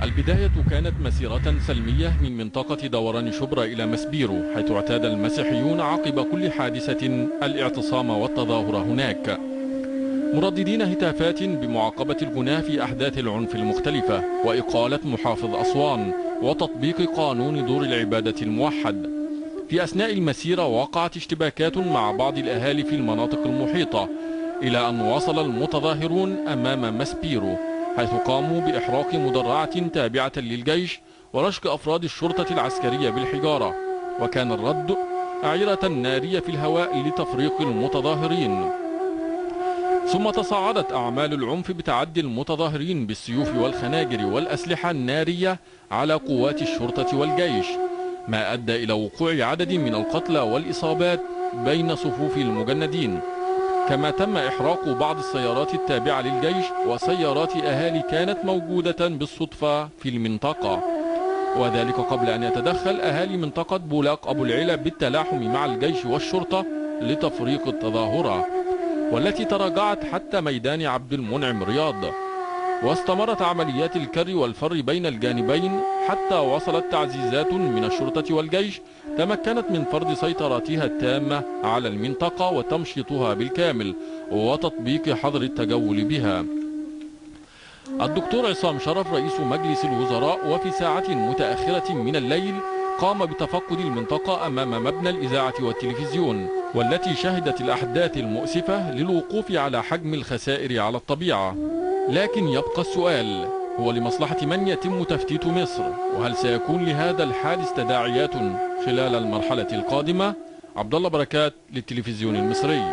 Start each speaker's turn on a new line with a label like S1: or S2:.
S1: البداية كانت مسيرة سلمية من منطقة دوران شبرا إلى مسبيرو، حيث اعتاد المسيحيون عقب كل حادثة الاعتصام والتظاهر هناك، مرددين هتافات بمعاقبة الجناه في أحداث العنف المختلفة وإقالة محافظ أسوان وتطبيق قانون دور العبادة الموحد. في أثناء المسيرة وقعت اشتباكات مع بعض الأهالي في المناطق المحيطة، إلى أن وصل المتظاهرون أمام مسبيرو، حيث قاموا بإحراق مدرعة تابعة للجيش ورشق أفراد الشرطة العسكرية بالحجارة، وكان الرد أعيرة نارية في الهواء لتفريق المتظاهرين. ثم تصاعدت أعمال العنف بتعدي المتظاهرين بالسيوف والخناجر والأسلحة النارية على قوات الشرطة والجيش، ما أدى إلى وقوع عدد من القتلى والإصابات بين صفوف المجندين، كما تم إحراق بعض السيارات التابعة للجيش وسيارات أهالي كانت موجودة بالصدفة في المنطقة، وذلك قبل أن يتدخل أهالي منطقة بولاق أبو العلا بالتلاحم مع الجيش والشرطة لتفريق التظاهرة، والتي تراجعت حتى ميدان عبد المنعم رياض. واستمرت عمليات الكر والفر بين الجانبين حتى وصلت تعزيزات من الشرطة والجيش تمكنت من فرض سيطرتها التامة على المنطقة وتمشيطها بالكامل وتطبيق حظر التجول بها. الدكتور عصام شرف رئيس مجلس الوزراء وفي ساعة متأخرة من الليل قام بتفقد المنطقة أمام مبنى الإذاعة والتلفزيون، والتي شهدت الأحداث المؤسفة للوقوف على حجم الخسائر على الطبيعة. لكن يبقى السؤال، هو لمصلحة من يتم تفتيت مصر؟ وهل سيكون لهذا الحادث تداعيات خلال المرحلة القادمة؟ عبد الله بركات للتلفزيون المصري.